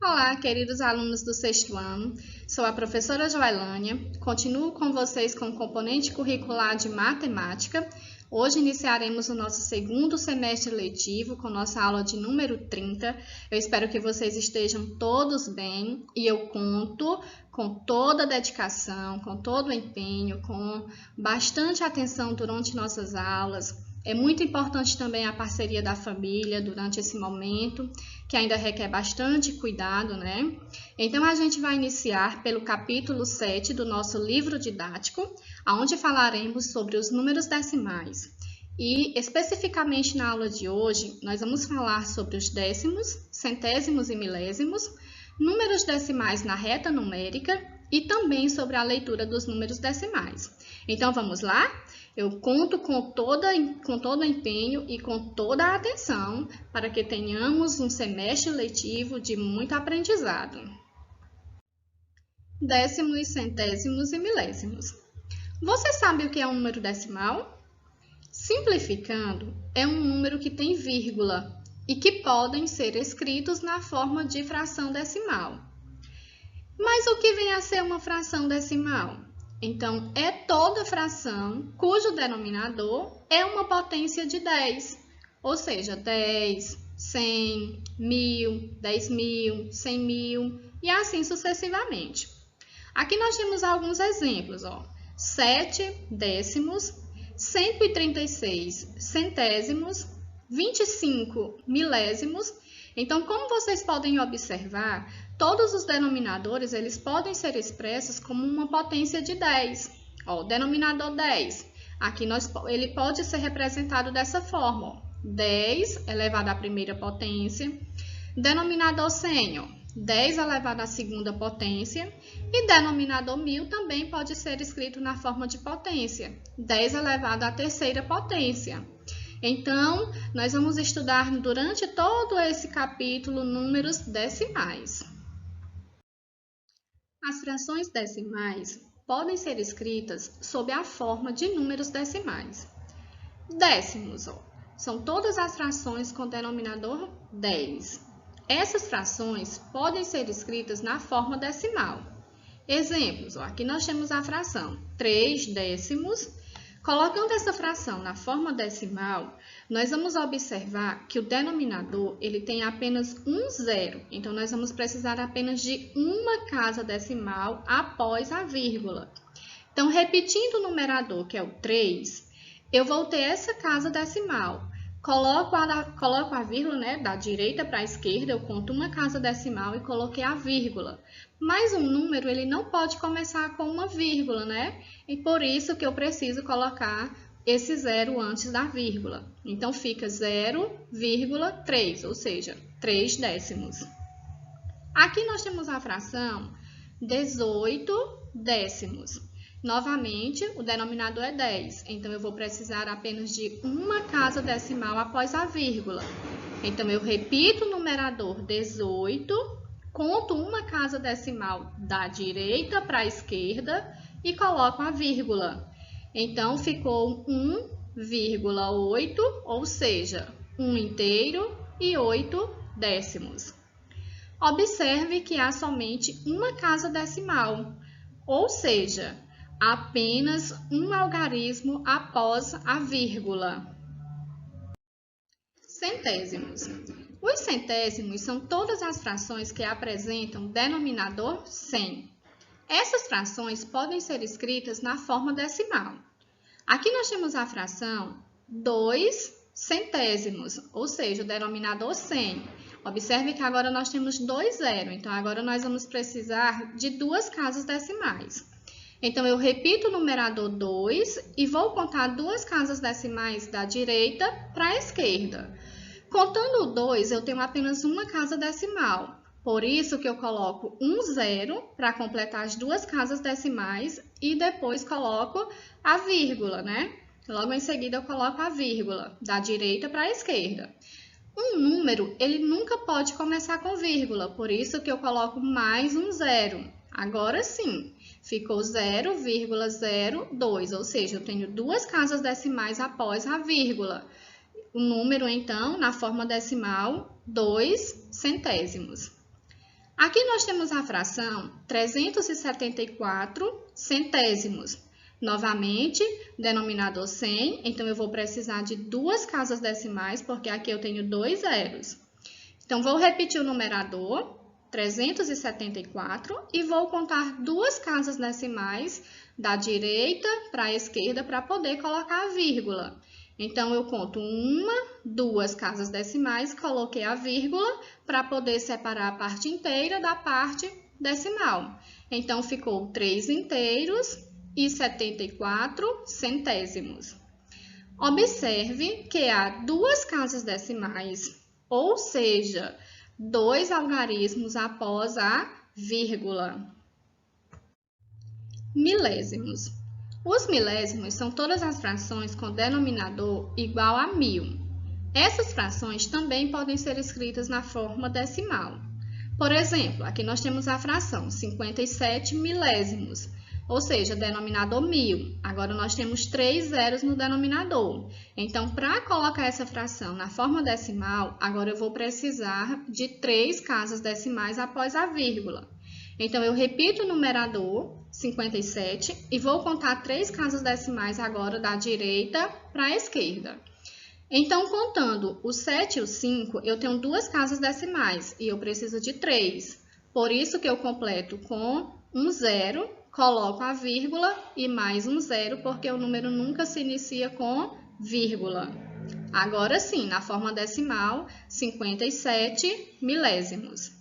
Olá, queridos alunos do sexto ano. Sou a professora Joelânia. Continuo com vocês com o componente curricular de matemática. Hoje iniciaremos o nosso segundo semestre letivo com nossa aula de número 30. Eu espero que vocês estejam todos bem e eu conto com toda a dedicação, com todo o empenho, com bastante atenção durante nossas aulas. É muito importante também a parceria da família durante esse momento, que ainda requer bastante cuidado, né? Então, a gente vai iniciar pelo capítulo 7 do nosso livro didático, onde falaremos sobre os números decimais. E, especificamente na aula de hoje, nós vamos falar sobre os décimos, centésimos e milésimos, números decimais na reta numérica e também sobre a leitura dos números decimais. Então, vamos lá? Eu conto com todo o empenho e com toda a atenção para que tenhamos um semestre letivo de muito aprendizado. Décimos, centésimos e milésimos. Você sabe o que é um número decimal? Simplificando, é um número que tem vírgula e que podem ser escritos na forma de fração decimal. Mas o que vem a ser uma fração decimal? Então, é toda fração cujo denominador é uma potência de 10, ou seja, 10, 100, 1000, 10.000, 100.000 e assim sucessivamente. Aqui nós temos alguns exemplos, 7 décimos, 136 centésimos, 25 milésimos. Então, como vocês podem observar, todos os denominadores eles podem ser expressos como uma potência de 10. Denominador 10. Aqui ele pode ser representado dessa forma. 10 elevado à primeira potência. Denominador 100, 10 elevado à segunda potência. E denominador 1000 também pode ser escrito na forma de potência. 10 elevado à terceira potência. Então, nós vamos estudar durante todo esse capítulo números decimais. As frações decimais podem ser escritas sob a forma de números decimais. Décimos, são todas as frações com denominador 10. Essas frações podem ser escritas na forma decimal. Exemplos, aqui nós temos a fração 3 décimos. Colocando essa fração na forma decimal, nós vamos observar que o denominador ele tem apenas um zero. Então, nós vamos precisar apenas de uma casa decimal após a vírgula. Então, repetindo o numerador, que é o 3, eu vou ter essa casa decimal. Coloco a vírgula, né, da direita para a esquerda, eu conto uma casa decimal e coloquei a vírgula. Mas um número ele não pode começar com uma vírgula, né? E por isso que eu preciso colocar esse zero antes da vírgula. Então, fica 0,3, ou seja, 3 décimos. Aqui nós temos a fração 18 décimos. Novamente, o denominador é 10, então eu vou precisar apenas de uma casa decimal após a vírgula. Então, eu repito o numerador 18, conto uma casa decimal da direita para a esquerda e coloco a vírgula. Então, ficou 1,8, ou seja, 1 inteiro e 8 décimos. Observe que há somente uma casa decimal, ou seja, apenas um algarismo após a vírgula. Centésimos. Os centésimos são todas as frações que apresentam denominador 100. Essas frações podem ser escritas na forma decimal. Aqui nós temos a fração 2 centésimos, ou seja, o denominador 100. Observe que agora nós temos 2 zeros, então agora nós vamos precisar de duas casas decimais. Então, eu repito o numerador 2 e vou contar duas casas decimais da direita para a esquerda. Contando o 2, eu tenho apenas uma casa decimal. Por isso que eu coloco um zero para completar as duas casas decimais e depois coloco a vírgula, né? Logo em seguida, eu coloco a vírgula da direita para a esquerda. Um número, ele nunca pode começar com vírgula, por isso que eu coloco mais um zero. Agora sim, ficou 0,02, ou seja, eu tenho duas casas decimais após a vírgula. O número, então, na forma decimal, 2 centésimos. Aqui nós temos a fração 374 centésimos. Novamente, denominador 100, então eu vou precisar de duas casas decimais, porque aqui eu tenho 2 zeros. Então, vou repetir o numerador, 374, e vou contar duas casas decimais da direita para a esquerda para poder colocar a vírgula. Então, eu conto uma, duas casas decimais, coloquei a vírgula para poder separar a parte inteira da parte decimal. Então, ficou 3 inteiros e 74 centésimos. Observe que há duas casas decimais, ou seja, 2 algarismos após a vírgula. Milésimos. Os milésimos são todas as frações com denominador igual a 1000. Essas frações também podem ser escritas na forma decimal. Por exemplo, aqui nós temos a fração 57 milésimos, ou seja, denominador 1000. Agora, nós temos 3 zeros no denominador. Então, para colocar essa fração na forma decimal, agora eu vou precisar de 3 casas decimais após a vírgula. Então, eu repito o numerador, 57, e vou contar 3 casas decimais agora da direita para a esquerda. Então, contando o 7 e o 5, eu tenho duas casas decimais e eu preciso de 3. Por isso que eu completo com um zero, coloco a vírgula e mais um zero, porque o número nunca se inicia com vírgula. Agora sim, na forma decimal, 57 milésimos.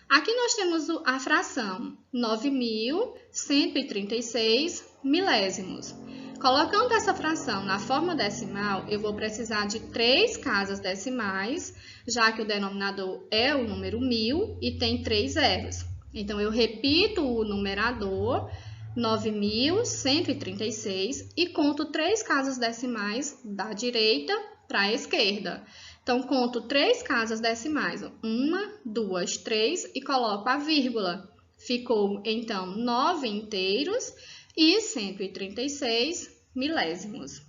Aqui nós temos a fração 9.136 milésimos. Colocando essa fração na forma decimal, eu vou precisar de 3 casas decimais, já que o denominador é o número 1000 e tem 3 zeros. Então, eu repito o numerador, 9.136, e conto 3 casas decimais da direita para a esquerda. Então, conto 3 casas decimais, 1, 2, 3, e coloco a vírgula. Ficou, então, 9 inteiros e 136 milésimos.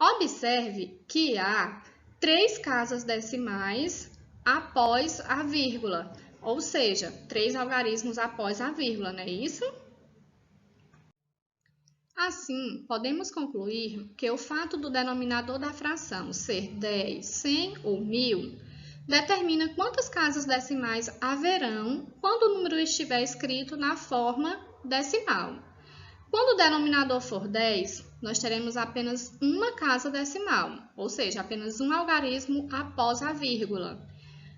Observe que há 3 casas decimais após a vírgula, ou seja, 3 algarismos após a vírgula, não é isso? Assim, podemos concluir que o fato do denominador da fração ser 10, 100 ou 1000 determina quantas casas decimais haverão quando o número estiver escrito na forma decimal. Quando o denominador for 10, nós teremos apenas uma casa decimal, ou seja, apenas um algarismo após a vírgula.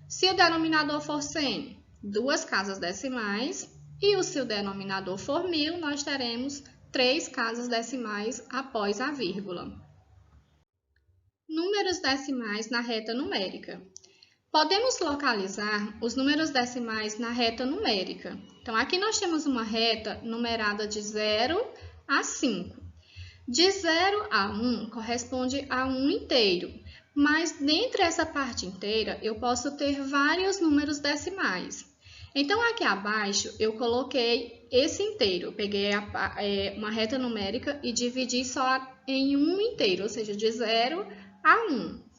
Se o denominador for 100, duas casas decimais, e se o denominador for 1000, nós teremos 3 casas decimais após a vírgula. Números decimais na reta numérica. Podemos localizar os números decimais na reta numérica. Então, aqui nós temos uma reta numerada de 0 a 5. De 0 a 1 corresponde a 1 inteiro, mas dentro dessa parte inteira eu posso ter vários números decimais. Então, aqui abaixo eu coloquei esse inteiro, eu peguei uma reta numérica e dividi só em 1 inteiro, ou seja, de 0 a 1.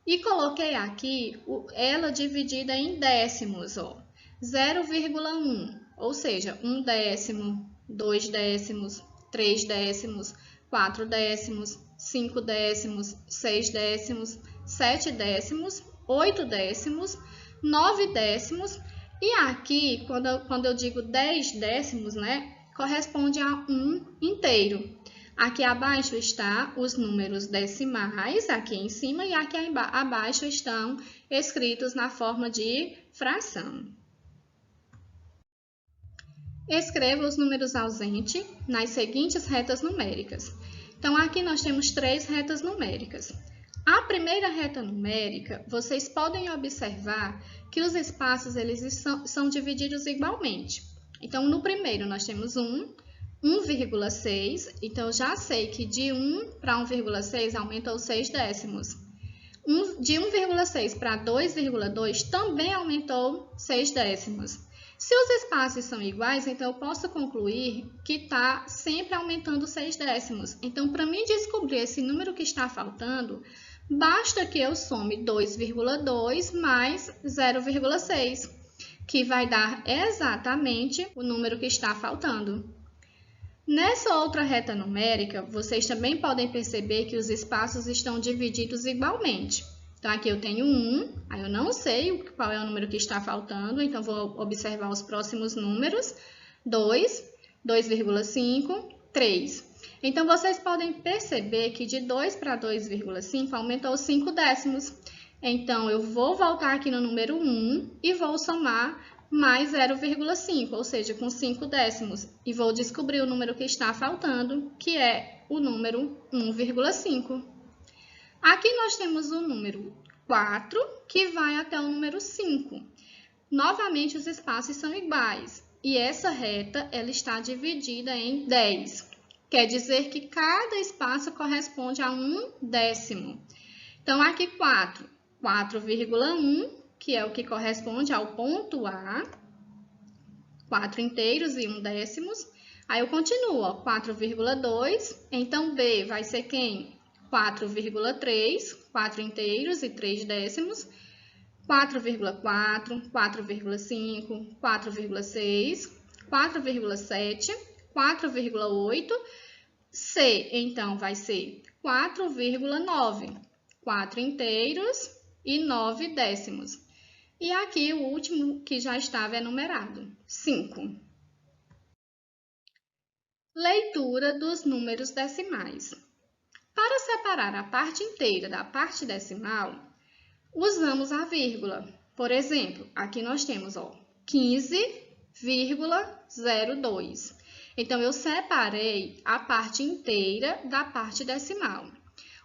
E coloquei aqui ela dividida em décimos, 0,1, ou seja, 1 décimo, 2 décimos, 3 décimos, 4 décimos, 5 décimos, 6 décimos, 7 décimos, 8 décimos, 9 décimos, e aqui, quando eu digo 10 décimos, né, corresponde a 1 inteiro. Aqui abaixo estão os números decimais, aqui em cima, e aqui abaixo estão escritos na forma de fração. Escreva os números ausentes nas seguintes retas numéricas. Então, aqui nós temos 3 retas numéricas. A primeira reta numérica, vocês podem observar que os espaços eles são divididos igualmente. Então, no primeiro nós temos 1,6, então eu já sei que de 1 para 1,6 aumentou 6 décimos. De 1,6 para 2,2 também aumentou 6 décimos. Se os espaços são iguais, então eu posso concluir que está sempre aumentando 6 décimos. Então, para mim descobrir esse número que está faltando, basta que eu some 2,2 mais 0,6. que vai dar exatamente o número que está faltando. Nessa outra reta numérica, vocês também podem perceber que os espaços estão divididos igualmente. Então, aqui eu tenho 1, aí eu não sei qual é o número que está faltando, então vou observar os próximos números. 2, 2,5, 3. Então, vocês podem perceber que de 2 para 2,5 aumentou 5 décimos. Então, eu vou voltar aqui no número 1 e vou somar mais 0,5, ou seja, com 5 décimos. E vou descobrir o número que está faltando, que é o número 1,5. Aqui nós temos o número 4, que vai até o número 5. Novamente, os espaços são iguais. E essa reta ela está dividida em 10. Quer dizer que cada espaço corresponde a 1 décimo. Então, aqui 4, 4,1, que é o que corresponde ao ponto A, 4 inteiros e 1 décimos. Aí eu continuo, ó, 4,2, então B vai ser quem? 4,3, 4 inteiros e 3 décimos. 4,4, 4,5, 4,6, 4,7, 4,8. C, então, vai ser 4,9, 4 inteiros e 9 décimos. E aqui o último que já estava enumerado, 5. Leitura dos números decimais. Para separar a parte inteira da parte decimal, usamos a vírgula. Por exemplo, aqui nós temos 15,02. Então, eu separei a parte inteira da parte decimal.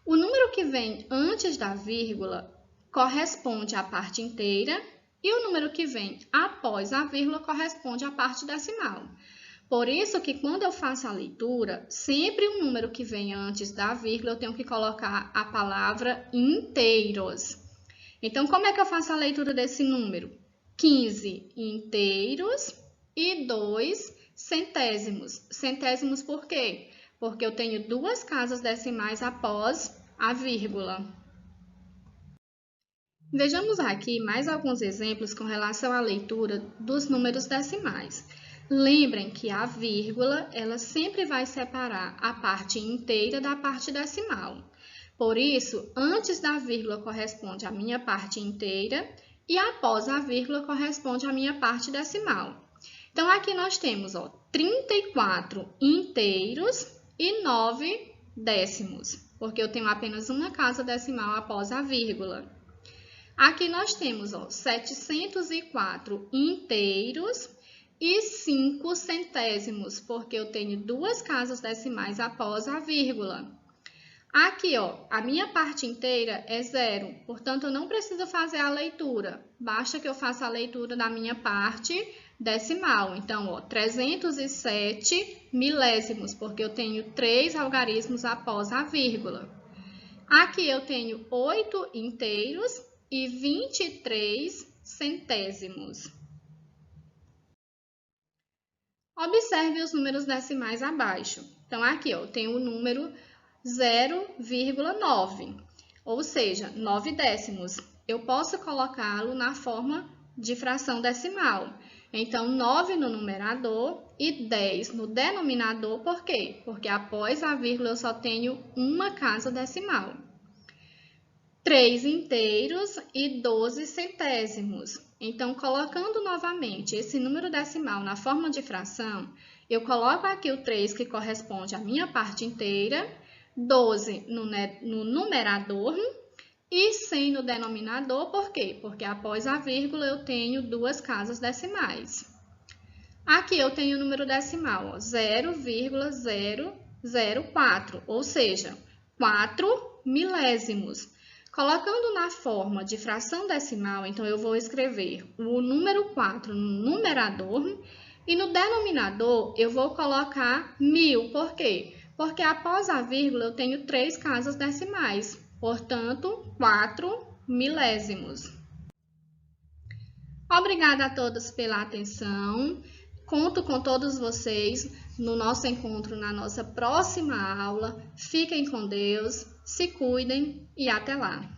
O número que vem antes da vírgula corresponde à parte inteira e o número que vem após a vírgula corresponde à parte decimal. Por isso que quando eu faço a leitura, sempre o número que vem antes da vírgula eu tenho que colocar a palavra inteiros. Então, como é que eu faço a leitura desse número? 15 inteiros e 2 centésimos. Centésimos por quê? Porque eu tenho duas casas decimais após a vírgula. Vejamos aqui mais alguns exemplos com relação à leitura dos números decimais. Lembrem que a vírgula, ela sempre vai separar a parte inteira da parte decimal. Por isso, antes da vírgula corresponde a minha parte inteira e após a vírgula corresponde a minha parte decimal. Então, aqui nós temos 34 inteiros e 9 décimos, porque eu tenho apenas uma casa decimal após a vírgula. Aqui nós temos 704 inteiros e 5 centésimos, porque eu tenho duas casas decimais após a vírgula. Aqui, a minha parte inteira é 0, portanto, eu não preciso fazer a leitura, basta que eu faça a leitura da minha parte decimal. Então, 307 milésimos, porque eu tenho 3 algarismos após a vírgula. Aqui eu tenho 8 inteiros e 23 centésimos. Observe os números decimais abaixo. Então, aqui eu tenho o número 0,9, ou seja, 9 décimos. Eu posso colocá-lo na forma de fração decimal. Então, 9 no numerador e 10 no denominador. Por quê? Porque após a vírgula eu só tenho uma casa decimal. 3 inteiros e 12 centésimos. Então, colocando novamente esse número decimal na forma de fração, eu coloco aqui o 3, que corresponde à minha parte inteira, 12 no numerador e 100 no denominador. Por quê? Porque após a vírgula eu tenho duas casas decimais. Aqui eu tenho o número decimal, 0,004, ou seja, 4 milésimos. Colocando na forma de fração decimal, então eu vou escrever o número 4 no numerador e no denominador eu vou colocar 1000. Por quê? Porque após a vírgula eu tenho 3 casas decimais, portanto, 4 milésimos. Obrigada a todos pela atenção. Conto com todos vocês no nosso encontro na nossa próxima aula. Fiquem com Deus, se cuidem e até lá!